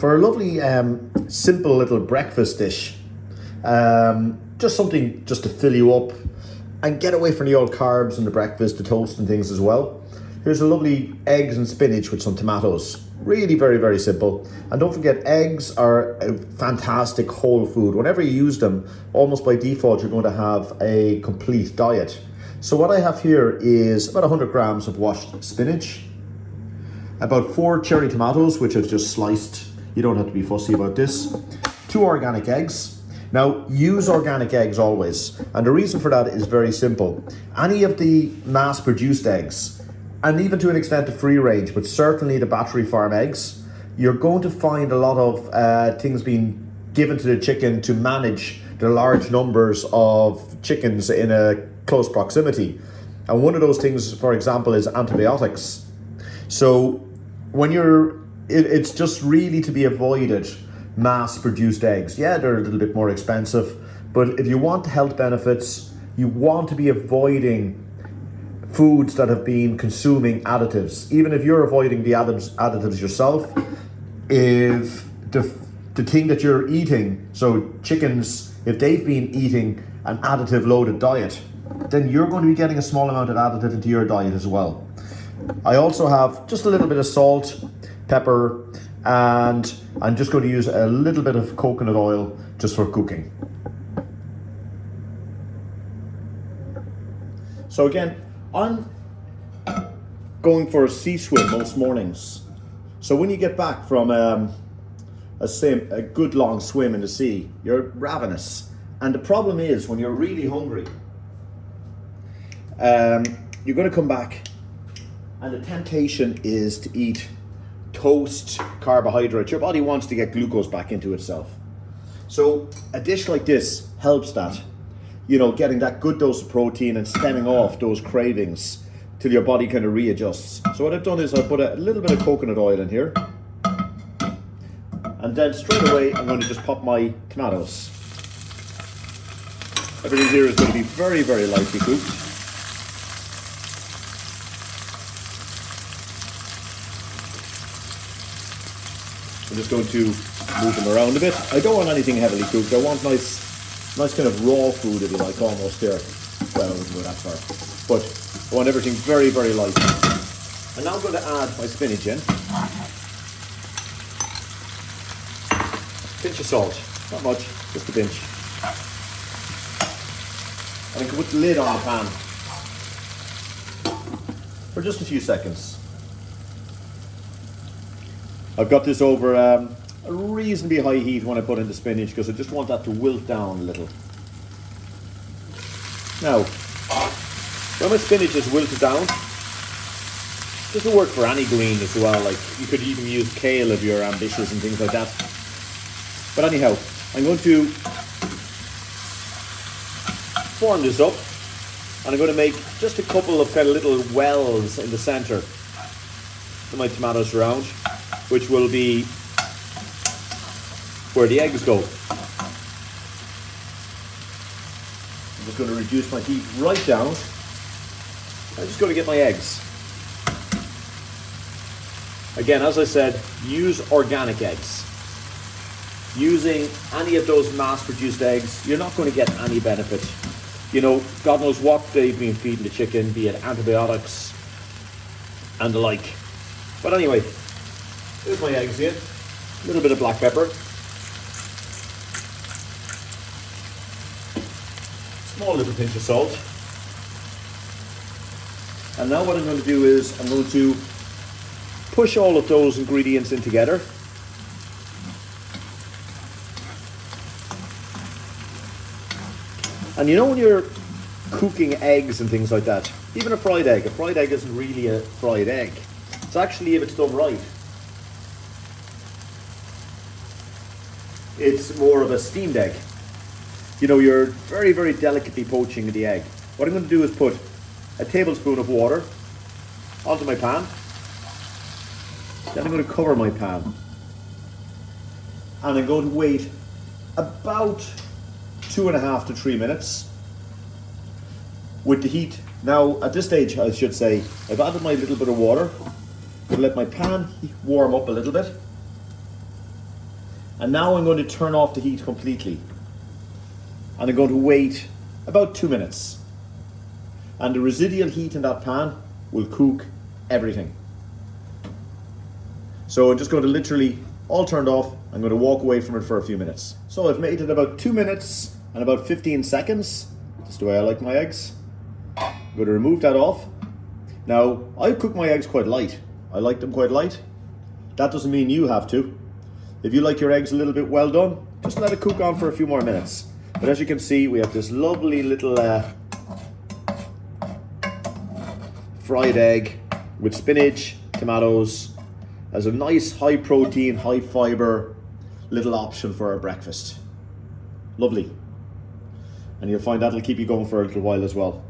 for a lovely simple little breakfast dish. Just something just to fill you up and get away from the old carbs and the breakfast, the toast and things as well. Here's a lovely eggs and spinach with some tomatoes. Really very, very simple. And don't forget, eggs are a fantastic whole food. Whenever you use them, almost by default, you're going to have a complete diet. So what I have here is about 100 grams of washed spinach, about 4 cherry tomatoes, which I've just sliced. You don't have to be fussy about this. 2 organic eggs. Now, use organic eggs always. And the reason for that is very simple. Any of the mass-produced eggs, and even to an extent the free range, but certainly the battery farm eggs, you're going to find a lot of things being given to the chicken to manage the large numbers of chickens in a close proximity. And one of those things, for example, is antibiotics. So when it's just really to be avoided, mass-produced eggs. Yeah, they're a little bit more expensive, but if you want health benefits, you want to be avoiding foods that have been consuming additives. Even if you're avoiding the additives yourself, if the thing that you're eating, so chickens, if they've been eating an additive loaded diet, then you're going to be getting a small amount of additive into your diet as well. I also have just a little bit of salt, pepper, and I'm just going to use a little bit of coconut oil just for cooking. So again, I'm going for a sea swim most mornings. So when you get back from a good long swim in the sea, you're ravenous. And the problem is, when you're really hungry, you're going to come back and the temptation is to eat toast, carbohydrates. Your body wants to get glucose back into itself. So a dish like this helps that. You know, getting that good dose of protein and stemming off those cravings till your body kind of readjusts. So what I've done is I put a little bit of coconut oil in here. And then straight away, I'm going to just pop my tomatoes. Everything here is going to be very, very lightly cooked. I'm just going to move them around a bit. I don't want anything heavily cooked. I want nice kind of raw food, if you like, almost there. Well, I wouldn't go that far. But I want everything very, very light. And now I'm going to add my spinach in. Pinch of salt. Not much, just a pinch. And I can put the lid on the pan for just a few seconds. I've got this over a reasonably high heat when I put in the spinach because I just want that to wilt down a little. Now, when my spinach is wilted down, this will work for any green as well. Like, you could even use kale if you're ambitious and things like that. But anyhow, I'm going to form this up, and I'm going to make just a couple of kind of little wells in the center for my tomatoes around, which will be where the eggs go. I'm just going to reduce my heat right down. I'm just going to get my eggs. Again, as I said, use organic eggs. Using any of those mass-produced eggs, you're not going to get any benefit. You know, God knows what they've been feeding the chicken, be it antibiotics and the like. But anyway, here's my eggs in. A little bit of black pepper. Small little pinch of salt. And now what I'm going to do is I'm going to push all of those ingredients in together. And you know, when you're cooking eggs and things like that, even a fried egg isn't really a fried egg. It's actually, if it's done right, it's more of a steamed egg. You know, you're very, very delicately poaching the egg. What I'm going to do is put a tablespoon of water onto my pan. Then I'm going to cover my pan. And I'm going to wait about 2.5 to 3 minutes with the heat. Now, at this stage, I should say, I've added my little bit of water to let my pan warm up a little bit. And now I'm going to turn off the heat completely. And I'm going to wait about 2 minutes. And the residual heat in that pan will cook everything. So I'm just going to literally, all turned off, I'm going to walk away from it for a few minutes. So I've made it about 2 minutes and about 15 seconds. That's the way I like my eggs. I'm going to remove that off. Now, I cook my eggs quite light. I like them quite light. That doesn't mean you have to. If you like your eggs a little bit well done, just let it cook on for a few more minutes. But as you can see, we have this lovely little fried egg with spinach, tomatoes, as a nice high protein, high fiber little option for our breakfast. Lovely. And you'll find that'll keep you going for a little while as well.